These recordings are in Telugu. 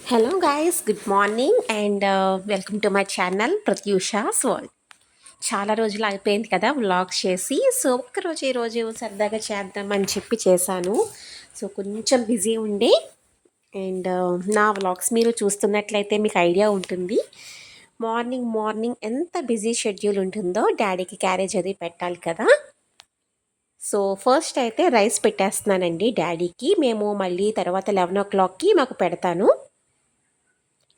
Hello guys, good morning and welcome to my channel Prathyusha's world. చాలా రోజులు అయిపోయింది కదా వ్లాగ్స్ చేసి. సో ఒక్కరోజు ఈరోజు సరదాగా చేద్దామని చెప్పి చేశాను. సో కొంచెం బిజీ ఉండే అండ్ నా వ్లాగ్స్ మీరు చూస్తున్నట్లయితే మీకు ఐడియా ఉంటుంది. మార్నింగ్ మార్నింగ్ ఎంత బిజీ షెడ్యూల్ ఉంటుందో. డాడీకి క్యారేజ్ అది పెట్టాలి కదా. సో ఫస్ట్ అయితే రైస్ పెట్టేస్తున్నానండి డాడీకి. మేము మళ్ళీ తర్వాత 11 o'clockకి మాకు పెడతాను.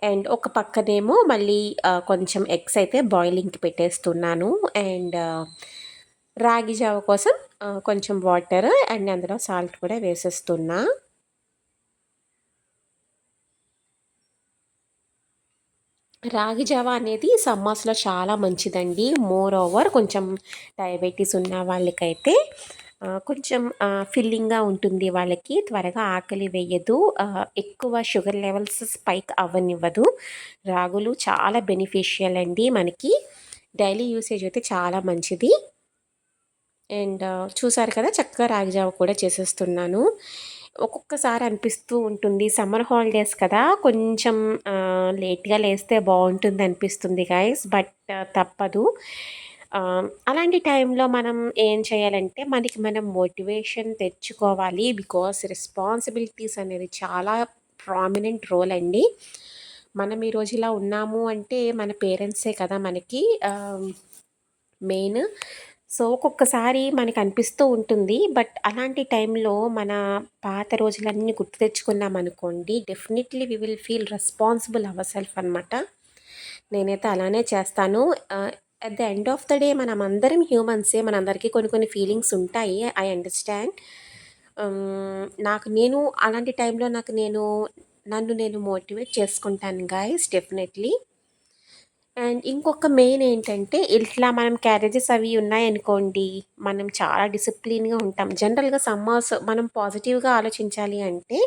అండ్ ఒక పక్కనేమో మళ్ళీ కొంచెం ఎగ్స్ అయితే బాయిలింగ్కి పెట్టేస్తున్నాను. అండ్ రాగి జావ కోసం కొంచెం వాటర్ అండ్ అందులో సాల్ట్ కూడా వేసేస్తున్నా. రాగి జావ అనేది సమ్మర్స్లో చాలా మంచిదండి. మోర్ ఓవర్ కొంచెం డయాబెటీస్ ఉన్న వాళ్ళకైతే కొంచెం ఫిల్లింగ్గా ఉంటుంది. వాళ్ళకి త్వరగా ఆకలి వేయదు. ఎక్కువ షుగర్ లెవెల్స్ స్పైక్ అవ్వనివ్వదు. రాగులు చాలా బెనిఫిషియల్ అండి మనకి. డైలీ యూసేజ్ అయితే చాలా మంచిది. అండ్ చూసారు కదా, చక్కగా రాగి జావ కూడా చేసేస్తున్నాను. ఒక్కొక్కసారి అనిపిస్తూ ఉంటుంది సమ్మర్ హాలిడేస్ కదా, కొంచెం లేట్గా లేస్తే బాగుంటుంది అనిపిస్తుంది గైస్. బట్ తప్పదు. అలాంటి టైంలో మనం ఏం చేయాలంటే మనకి మనం మోటివేషన్ తెచ్చుకోవాలి. బికాస్ రెస్పాన్సిబిలిటీస్ అనేది చాలా ప్రామినెంట్ రోల్ అండి. మనం ఈరోజు ఇలా ఉన్నాము అంటే మన పేరెంట్సే కదా మనకి మెయిన్. సో ఒక్కొక్కసారి మనకు అనిపిస్తూ ఉంటుంది. బట్ అలాంటి టైంలో మన పాత రోజులన్నీ గుర్తు తెచ్చుకున్నామనుకోండి, definitely we will feel responsible our self అనమాట. నేనైతే అలానే చేస్తాను. At the end of the day మనం అందరం హ్యూమన్సే. మనందరికీ కొన్ని కొన్ని ఫీలింగ్స్ ఉంటాయి. I understand. నాకు నేను అలాంటి టైంలో నన్ను నేను మోటివేట్ చేసుకుంటాను గైస్, డెఫినెట్లీ. అండ్ ఇంకొక మెయిన్ ఏంటంటే, ఇట్లా మనం క్యారేజెస్ అవి ఉన్నాయనుకోండి, మనం చాలా డిసిప్లిన్‌గా ఉంటాం. జనరల్‌గా సమ్మర్స్ మనం పాజిటివ్‌గా ఆలోచించాలి అంటే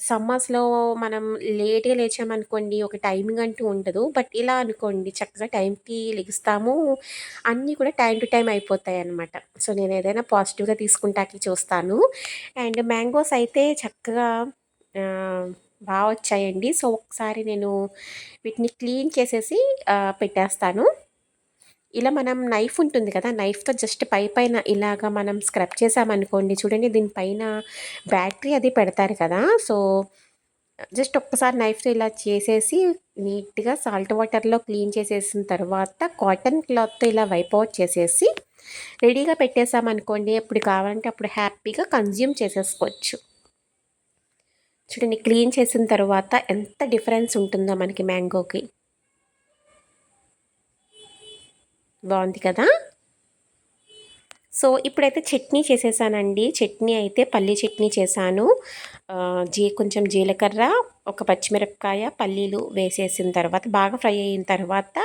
సమ్మర్స్‌లో మనం లేట్‌గా లేచామనుకోండి, ఒక టైమింగ్ అంటూ ఉండదు. బట్ ఇలా అనుకోండి, చక్కగా టైంకి లెగుస్తాము. అన్నీ కూడా టైమ్ టు టైమ్ అయిపోతాయన్నమాట. సో నేను ఏదైనా పాజిటివ్‌గా తీసుకుంటానికి చూస్తాను. అండ్ మ్యాంగోస్ అయితే చక్కగా ఆహ్, వచ్చాయండి. సో ఒకసారి నేను వీటిని క్లీన్ చేసేసి పెట్టేస్తాను. ఇలా మనం నైఫ్ ఉంటుంది కదా, నైఫ్‌తో జస్ట్ పైన ఇలాగ మనం స్క్రబ్ చేశామనుకోండి, చూడండి దీనిపైన బ్యాటరీ అది పెడతారు కదా. సో జస్ట్ ఒక్కసారి నైఫ్‌తో ఇలా చేసేసి నీట్‌గా సాల్ట్ వాటర్‌లో క్లీన్ చేసేసిన తర్వాత కాటన్ క్లాత్‌తో ఇలా వైప్ ఔట్ చేసేసి రెడీగా పెట్టేసామనుకోండి, ఎప్పుడు కావాలంటే అప్పుడు హ్యాపీగా కన్జ్యూమ్ చేసేసుకోవచ్చు. చూడండి క్లీన్ చేసిన తర్వాత ఎంత డిఫరెన్స్ ఉంటుందో మనకి మ్యాంగోకి. బాగుంది కదా. సో ఇప్పుడైతే చట్నీ చేసేసానండి. చట్నీ అయితే పల్లీ చట్నీ చేశాను. కొంచెం జీలకర్ర, ఒక పచ్చిమిరపకాయ, పల్లీలు వేసేసిన తర్వాత బాగా ఫ్రై అయిన తర్వాత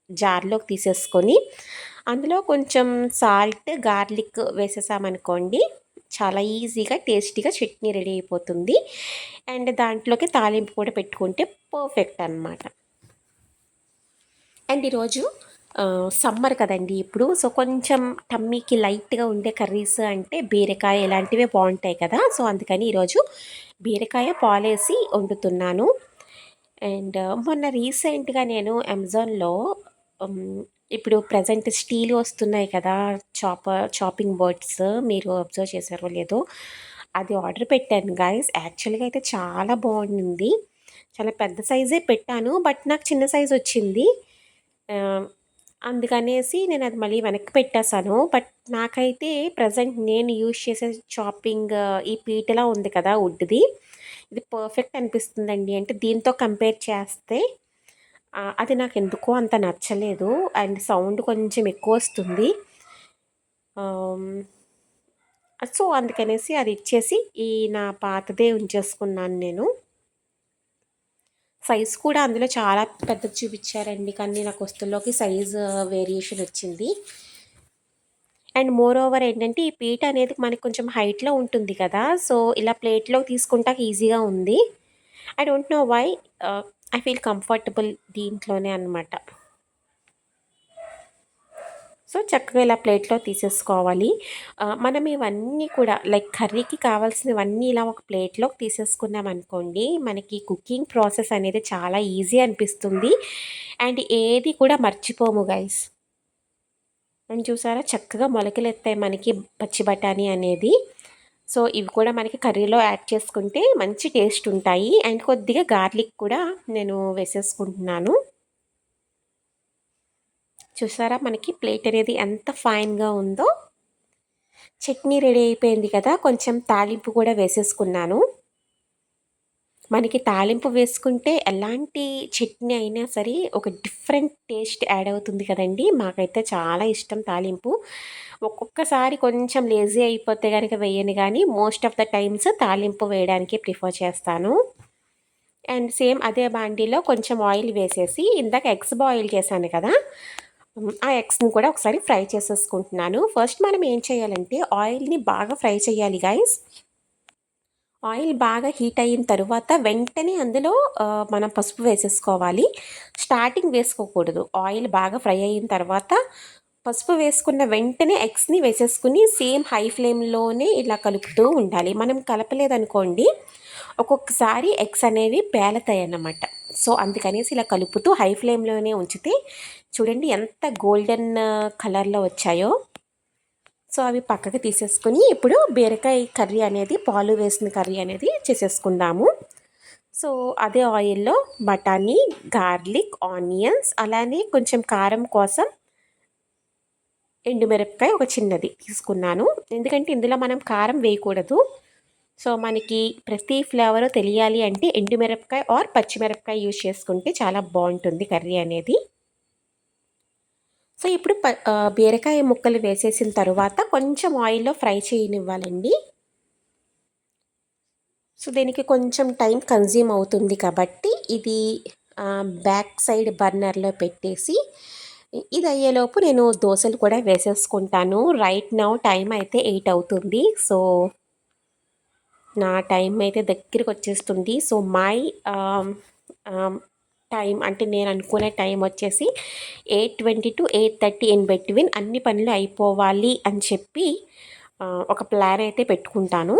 జార్లోకి తీసేసుకొని అందులో కొంచెం సాల్ట్, గార్లిక్ వేసేసామనుకోండి, చాలా ఈజీగా టేస్టీగా చట్నీ రెడీ అయిపోతుంది. అండ్ దాంట్లోకి తాలింపు కూడా పెట్టుకుంటే పర్ఫెక్ట్ అనమాట. అండ్ ఈరోజు సమ్మర్ కదండి ఇప్పుడు. సో కొంచెం టమ్మీకి లైట్గా ఉండే కర్రీస్ అంటే బీరకాయ ఇలాంటివే బాగుంటాయి కదా. సో అందుకని ఈరోజు బీరకాయ పాలేసి వండుతున్నాను. అండ్ మొన్న రీసెంట్గా నేను అమెజాన్లో ఇప్పుడు ప్రజెంట్ స్టీల్ వస్తున్నాయి కదా, చాపింగ్ బోర్డ్స్. మీరు అబ్జర్వ్ చేశారో లేదో, అది ఆర్డర్ పెట్టాను గైస్. యాక్చువల్గా అయితే చాలా బాగుండింది. చాలా పెద్ద సైజే పెట్టాను, బట్ నాకు చిన్న సైజ్ వచ్చింది. అందుకనేసి నేను అది మళ్ళీ వెనక్కి పెట్టేశాను. బట్ నాకైతే ప్రజెంట్ నేను యూజ్ చేసే చాపింగ్ ఈ పీటలా ఉంది కదా వుడ్‌ది, ఇది పర్ఫెక్ట్ అనిపిస్తుందండి. అంటే దీంతో కంపేర్ చేస్తే అది నాకెందుకో అంత నచ్చలేదు. అండ్ సౌండ్ కొంచెం ఎక్కువొస్తుంది. సో అందుకనేసి అది ఇచ్చేసి నా పాతదే ఉంచేసుకున్నాను నేను. సైజ్ కూడా అందులో చాలా పెద్దది చూపించారండి, కానీ నాకు వస్తువులోకి సైజు వేరియేషన్ వచ్చింది. అండ్ మోర్ ఓవర్ ఏంటంటే, ఈ పీట అనేది మనకి కొంచెం హైట్‌లో ఉంటుంది కదా. సో ఇలా ప్లేట్‌లోకి తీసుకుంటాకి ఈజీగా ఉంది. I don't know why I feel comfortable దీంట్లోనే అనమాట. సో చక్కగా ఇలా ప్లేట్లో తీసేసుకోవాలి. మనం ఇవన్నీ కూడా లైక్ కర్రీకి కావాల్సినవన్నీ ఇలా ఒక ప్లేట్లోకి తీసేసుకున్నాం అనుకోండి, మనకి కుకింగ్ ప్రాసెస్ అనేది చాలా ఈజీ అనిపిస్తుంది. అండ్ ఏది కూడా మర్చిపోము గైస్. అండ్ చూసారా చక్కగా మొలకలెత్తాయి మనకి పచ్చి బఠానీ అనేది. సో ఇవి కూడా మనకి కర్రీలో యాడ్ చేసుకుంటే మంచి టేస్ట్ ఉంటాయి. అండ్ కొద్దిగా గార్లిక్ కూడా నేను వేసేసుకుంటున్నాను. చూసారా మనకి ప్లేట్ అనేది ఎంత ఫైన్గా ఉందో. చట్నీ రెడీ అయిపోయింది కదా, కొంచెం తాలింపు కూడా వేసేసుకున్నాను. మనకి తాలింపు వేసుకుంటే ఎలాంటి చట్నీ అయినా సరే ఒక డిఫరెంట్ టేస్ట్ యాడ్ అవుతుంది కదండి. మాకైతే చాలా ఇష్టం తాలింపు. ఒక్కొక్కసారి కొంచెం లేజీ అయిపోతే కనుక వేయను, కానీ మోస్ట్ ఆఫ్ ద టైమ్స్ తాలింపు వేయడానికి ప్రిఫర్ చేస్తాను. అండ్ సేమ్ అదే బాండీలో కొంచెం ఆయిల్ వేసేసి ఇందాక ఎగ్స్ బాయిల్ చేశాను కదా, ఆ ఎగ్స్ని కూడా ఒకసారి ఫ్రై చేసేసుకుంటున్నాను. ఫస్ట్ మనం ఏం చేయాలంటే ఆయిల్ని బాగా ఫ్రై చేయాలి గైస్. ఆయిల్ బాగా హీట్ అయిన తరువాత వెంటనే అందులో మనం పసుపు వేసేసుకోవాలి. స్టార్టింగ్ వేసుకోకూడదు. ఆయిల్ బాగా ఫ్రై అయిన తర్వాత పసుపు వేసుకున్న వెంటనే ఎగ్స్ని వేసేసుకుని సేమ్ హై ఫ్లేమ్లోనే ఇలా కలుపుతూ ఉండాలి. మనం కలపలేదనుకోండి ఒక్కొక్కసారి ఎగ్స్ అనేవి పేలతాయి అన్నమాట. సో అందుకనేసి ఇలా కలుపుతూ హై ఫ్లేమ్లోనే ఉంచితే చూడండి ఎంత గోల్డెన్ కలర్లో వచ్చాయో. సో అవి పక్కకి తీసేసుకొని ఇప్పుడు బీరకాయ కర్రీ అనేది, పాలు వేసిన కర్రీ అనేది చేసేసుకుందాము. సో అదే ఆయిల్లో బఠానీ, గార్లిక్, ఆనియన్స్, అలానే కొంచెం కారం కోసం ఎండుమిరపకాయ ఒక చిన్నది తీసుకున్నాను. ఎందుకంటే ఇందులో మనం కారం వేయకూడదు. సో మనకి ప్రతి ఫ్లేవర్ తెలియాలి అంటే ఎండుమిరపకాయ ఆర్ పచ్చిమిరపకాయ యూజ్ చేసుకుంటే చాలా బాగుంటుంది కర్రీ అనేది. సో ఇప్పుడు బీరకాయ ముక్కలు వేసేసిన తర్వాత కొంచెం ఆయిల్లో ఫ్రై చేయనివ్వాలండి. సో దీనికి కొంచెం టైం కన్జ్యూమ్ అవుతుంది కాబట్టి ఇది బ్యాక్ సైడ్ బర్నర్లో పెట్టేసి ఇది అయ్యేలోపు నేను దోశలు కూడా వేసేసుకుంటాను. రైట్ నౌ టైం అయితే 8 అవుతుంది. సో నా టైం అయితే దగ్గరికి వచ్చేస్తుంది. సో మై టైం అంటే నేను అనుకునే టైం వచ్చేసి 8:20 to 8:30 ఇన్ బిట్వీన్ అన్ని పనులు అయిపోవాలి అని చెప్పి ఒక ప్లాన్ అయితే పెట్టుకుంటాను.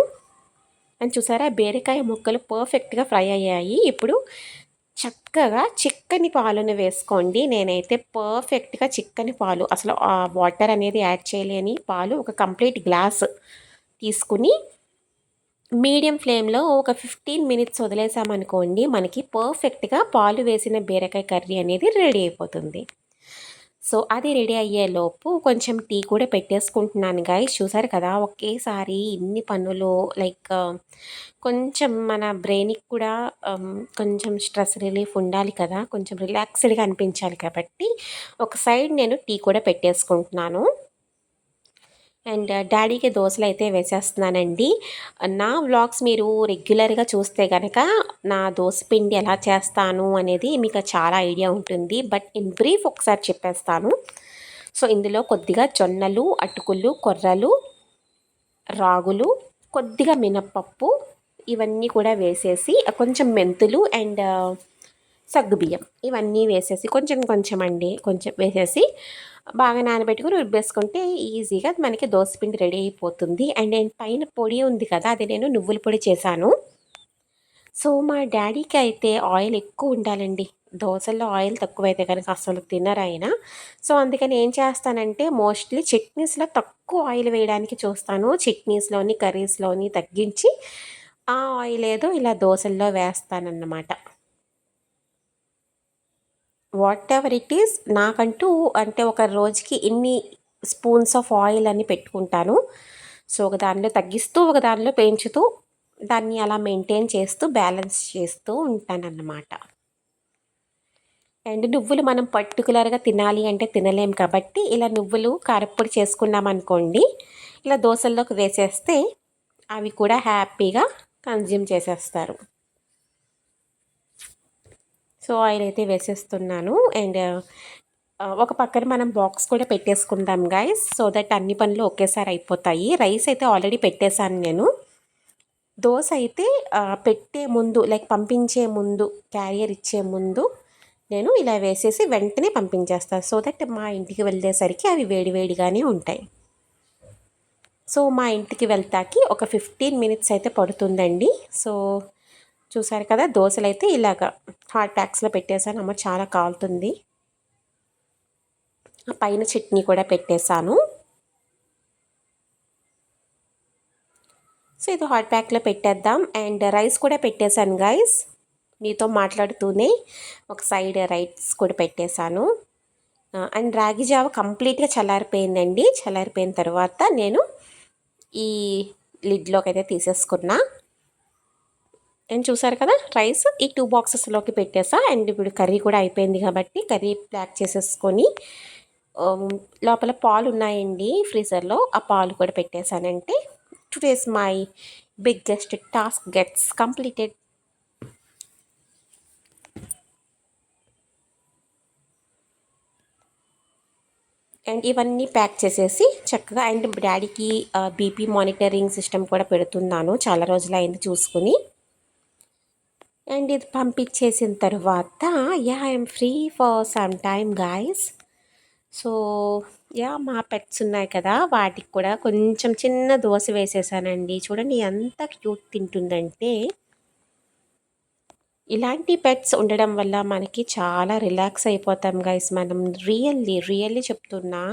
అని చూసారా బీరకాయ ముక్కలు పర్ఫెక్ట్గా ఫ్రై అయ్యాయి. ఇప్పుడు చక్కగా చిక్కని పాలను వేసుకోండి. నేనైతే పర్ఫెక్ట్గా చిక్కని పాలు, అసలు వాటర్ అనేది యాడ్ చేయలేని పాలు ఒక కంప్లీట్ గ్లాస్ తీసుకుని మీడియం ఫ్లేమ్లో ఒక 15 మినిట్స్ వదిలేసామనుకోండి, మనకి పర్ఫెక్ట్గా పాలు వేసిన బీరకాయ కర్రీ అనేది రెడీ అయిపోతుంది. సో అది రెడీ అయ్యేలోపు కొంచెం టీ కూడా పెట్టేసుకుంటున్నాను గైస్. చూసారు కదా ఒకేసారి ఇన్ని పనులు లైక్ కొంచెం మన బ్రెయిన్కి కూడా కొంచెం స్ట్రెస్ రిలీఫ్ ఉండాలి కదా, కొంచెం రిలాక్స్డ్గా అనిపించాలి కాబట్టి ఒక సైడ్ నేను టీ కూడా పెట్టేసుకుంటున్నాను. అండ్ డాడీకి దోశలు అయితే వేసేస్తున్నానండి. నా వ్లాగ్స్ మీరు రెగ్యులర్గా చూస్తే కనుక నా దోశ పిండి ఎలా చేస్తాను అనేది మీకు చాలా ఐడియా ఉంటుంది. బట్ ఇన్ బ్రీఫ్ ఒకసారి చెప్పేస్తాను. సో ఇందులో కొద్దిగా జొన్నలు, అటుకులు, కొర్రలు, రాగులు, కొద్దిగా మినప్పప్పు ఇవన్నీ కూడా వేసేసి కొంచెం మెంతులు అండ్ సగ్గుబియ్యం ఇవన్నీ వేసేసి కొంచెం కొంచెం అండి కొంచెం వేసేసి బాగా నానబెట్టుకుని రుబ్బేసుకుంటే ఈజీగా మనకి దోసపిండి రెడీ అయిపోతుంది. అండ్ నేను పైన పొడి ఉంది కదా, అది నేను నువ్వుల పొడి చేశాను. సో మా డాడీకి అయితే ఆయిల్ ఎక్కువ ఉండాలండి. దోశల్లో ఆయిల్ తక్కువైతే కనుక అసలు తినరు ఆయన. సో అందుకని ఏం చేస్తానంటే మోస్ట్లీ చట్నీస్లో తక్కువ ఆయిల్ వేయడానికి చూస్తాను. చట్నీస్లోని కర్రీస్లోని తగ్గించి ఆ ఆయిల్ ఏదో ఇలా దోశల్లో వేస్తానన్నమాట. వాట్ ఎవర్ ఇట్ ఈస్ నాకంటూ అంటే ఒక రోజుకి ఇన్ని స్పూన్స్ ఆఫ్ ఆయిల్ అని పెట్టుకుంటాను. సో ఒక దానిలో తగ్గిస్తూ ఒక దానిలో పెంచుతూ దాన్ని అలా మెయింటైన్ చేస్తూ బ్యాలెన్స్ చేస్తూ ఉంటానన్నమాట. అండ్ నువ్వులు మనం పర్టికులర్గా తినాలి అంటే తినలేం కాబట్టి ఇలా నువ్వులు కారప్పొడి చేసుకున్నామనుకోండి, ఇలా దోశల్లోకి వేసేస్తే అవి కూడా హ్యాపీగా కన్జ్యూమ్ చేసేస్తారు. సో ఆయిల్ అయితే వేసేస్తున్నాను. అండ్ ఒక పక్కన మనం బాక్స్ కూడా పెట్టేసుకుందాం గైస్, సో దట్ అన్ని పనులు ఒకేసారి అయిపోతాయి. రైస్ అయితే ఆల్రెడీ పెట్టేశాను నేను. దోశ అయితే పెట్టే ముందు లైక్ పంపించే ముందు, క్యారియర్ ఇచ్చే ముందు నేను ఇలా వేసేసి వెంటనే పంపించేస్తాను. సో దట్ మా ఇంటికి వెళ్ళేసరికి అవి వేడివేడిగానే ఉంటాయి. సో మా ఇంటికి వెళ్తాకి ఒక 15 మినిట్స్ అయితే పడుతుందండి. సో చూసారు కదా, దోశలు అయితే ఇలాగా హాట్ ప్యాక్స్లో పెట్టేశాను. అమ్మ చాలా కాలుతుంది. పైన చట్నీ కూడా పెట్టేశాను. సో ఇది హాట్ ప్యాక్లో పెట్టేద్దాం. అండ్ రైస్ కూడా పెట్టేశాను గైస్. మీతో మాట్లాడుతూనే ఒక సైడ్ రైస్ కూడా పెట్టేశాను. అండ్ రాగి జావ కంప్లీట్గా చల్లారిపోయిందండి. చల్లారిపోయిన తర్వాత నేను ఈ లిడ్లోకి అయితే తీసేసుకున్నా. అండ్ చూసారు కదా, రైస్ ఈ 2 బాక్సెస్లోకి పెట్టేసా. అండ్ ఇప్పుడు కర్రీ కూడా అయిపోయింది కాబట్టి కర్రీ ప్యాక్ చేసేసుకొని లోపల పాలు ఉన్నాయండి ఫ్రీజర్లో, ఆ పాలు కూడా పెట్టేశానంటే today's my biggest task gets completed. And ఇవన్నీ ప్యాక్ చేసేసి చక్కగా, అండ్ డాడీకి బీపీ మానిటరింగ్ సిస్టమ్ కూడా పెడుతున్నాను, చాలా రోజులైంది చూసుకుని. అండ్ ఇది పంపించేసిన తర్వాత I'm free for some time guys. So మా పెట్స్ ఉన్నాయి కదా, వాటికి కూడా కొంచెం చిన్న దోశ వేసేసానండి. చూడండి ఎంత క్యూట్ తింటుందంటే. ఇలాంటి పెట్స్ ఉండడం వల్ల మనకి చాలా రిలాక్స్ అయిపోతాం గైస్ మనం. రియల్లీ చెప్తున్నా.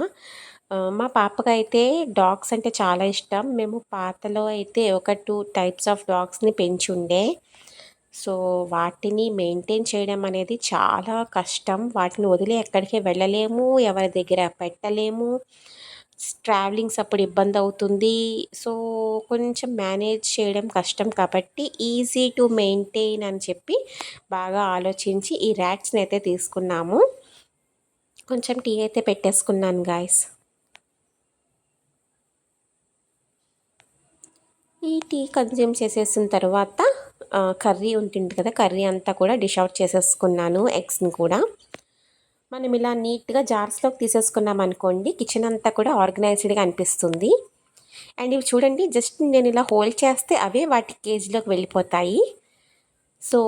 మా పాపకైతే డాగ్స్ అంటే చాలా ఇష్టం. మేము పాతలో అయితే ఒక 2 టైప్స్ ఆఫ్ డాగ్స్ని పెంచుండే. సో వాటిని మెయింటైన్ చేయడం అనేది చాలా కష్టం. వాటిని వదిలి ఎక్కడికి వెళ్ళలేము, ఎవరి దగ్గర పెట్టలేము. ట్రావెలింగ్స్ అప్పుడు ఇబ్బంది అవుతుంది. సో కొంచెం మేనేజ్ చేయడం కష్టం కాబట్టి ఈజీ టు మెయింటైన్ అని చెప్పి బాగా ఆలోచించి ఈ ర్యాట్స్ని అయితే తీసుకున్నాము. కొంచెం టీ అయితే పెట్టేసుకున్నాను గాయస్. ఈ టీ కన్జ్యూమ్ చేసేసిన తర్వాత కర్రీ ఉంటుంది కదా, కర్రీ అంతా కూడా డిష్ అవుట్ చేసేసుకున్నాను. ఎగ్స్ని కూడా మనం ఇలా నీట్గా జార్స్లోకి తీసేసుకున్నాం అనుకోండి, కిచెన్ అంతా కూడా ఆర్గనైజ్డ్గా అనిపిస్తుంది. అండ్ ఇవి చూడండి, జస్ట్ నేను ఇలా హోల్డ్ చేస్తే అవే వాటి కేజీలోకి వెళ్ళిపోతాయి. సో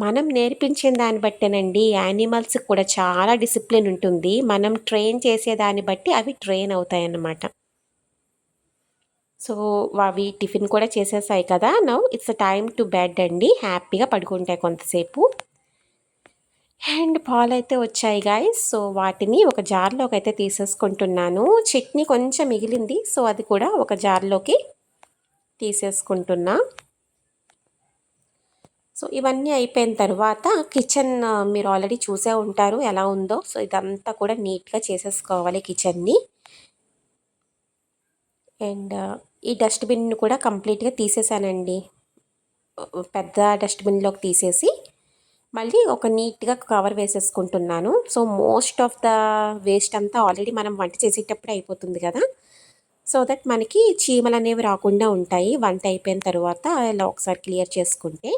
మనం నేర్పించిన దాన్ని బట్టేనండి యానిమల్స్కి కూడా చాలా డిసిప్లిన్ ఉంటుంది. మనం ట్రైన్ చేసే దాన్ని బట్టి అవి ట్రైన్ అవుతాయి అన్నమాట. సో అవి టిఫిన్ కూడా చేసేసాయి కదా, now it's time to bed అండి. హ్యాపీగా పడుకుంటాయి కొంతసేపు. అండ్ పాలు అయితే వచ్చాయి గాయస్. సో వాటిని ఒక జార్లోకి అయితే తీసేసుకుంటున్నాను. చట్నీ కొంచెం మిగిలింది, సో అది కూడా ఒక జార్లోకి తీసేసుకుంటున్నా. సో ఇవన్నీ అయిపోయిన తర్వాత కిచెన్ మీరు ఆల్రెడీ చూసే ఉంటారు ఎలా ఉందో. సో ఇదంతా కూడా నీట్గా చేసేసుకోవాలి కిచెన్ని. అండ్ ఈ డస్ట్బిన్ కూడా కంప్లీట్గా తీసేసానండి. పెద్ద డస్ట్బిన్లోకి తీసేసి మళ్ళీ ఒక నీట్గా కవర్ వేసేసుకుంటున్నాను. So most of the waste అంతా ఆల్రెడీ మనం వంట చేసేటప్పుడు అయిపోతుంది కదా, సో దట్ మనకి చీమలు అనేవి రాకుండా ఉంటాయి వంట అయిపోయిన తర్వాత ఇలా ఒకసారి క్లియర్ చేసుకుంటే.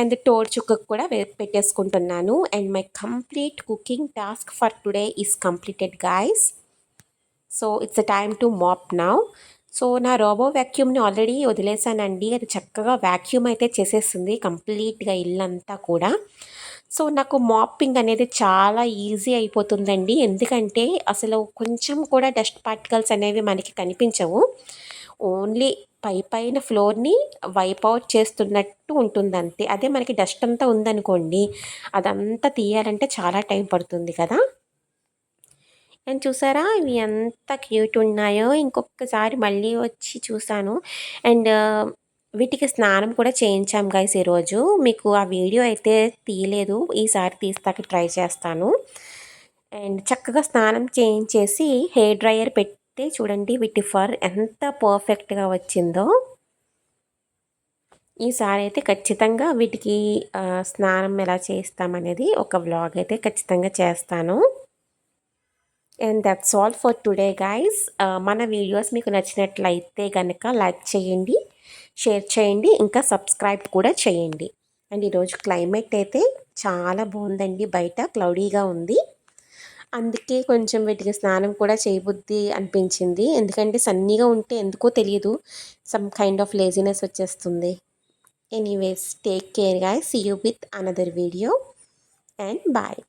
అండ్ తోడు చుక్కకు కూడా పెట్టేసుకుంటున్నాను. And my complete cooking task for today is completed guys. So it's a time to mop now. So నా రోబో వ్యాక్యూమ్ని ఆల్రెడీ వదిలేసానండి. అది చక్కగా వ్యాక్యూమ్ అయితే చేసేస్తుంది కంప్లీట్గా ఇల్లంతా కూడా. సో నాకు మాపింగ్ అనేది చాలా ఈజీ అయిపోతుందండి. ఎందుకంటే అసలు కొంచెం కూడా డస్ట్ పార్టికల్స్ అనేవి మనకి కనిపించవు. ఓన్లీ పైన ఫ్లోర్ని వైప్ అవుట్ చేస్తున్నట్టు ఉంటుంది అంతే. అదే మనకి డస్ట్ అంతా ఉందనుకోండి, అదంతా తీయాలంటే చాలా టైం పడుతుంది కదా. అండ్ చూసారా ఇవి ఎంత క్యూట్ ఉన్నాయో. ఇంకొకసారి మళ్ళీ వచ్చి చూసాను. అండ్ వీటికి స్నానం కూడా చేయించాం గైస్ ఈరోజు. మీకు ఆ వీడియో అయితే తీయలేదు, ఈసారి తీస్తాక ట్రై చేస్తాను. అండ్ చక్కగా స్నానం చేయించేసి హెయిర్ డ్రైయర్ పెట్టి చూడండి వీటి ఫర్ ఎంత పర్ఫెక్ట్గా వచ్చిందో. ఈసారి అయితే ఖచ్చితంగా వీటికి స్నానం ఎలా చేస్తామనేది ఒక వ్లాగ్ అయితే ఖచ్చితంగా చేస్తాను. And that's all for today guys. మన వీడియోస్ మీకు నచ్చినట్లయితే కనుక లైక్ చేయండి, షేర్ చేయండి, ఇంకా సబ్స్క్రైబ్ కూడా చేయండి. అండ్ ఈరోజు క్లైమేట్ అయితే చాలా బాగుందండి, బయట క్లౌడీగా ఉంది. అందుకే కొంచెం వీటికి స్నానం కూడా చేయబుద్ధి అనిపించింది. ఎందుకంటే సన్నీగా ఉంటే ఎందుకో తెలియదు, సమ్ కైండ్ ఆఫ్ లేజినెస్ వచ్చేస్తుంది. Anyways, take care guys. See you with another video. And bye.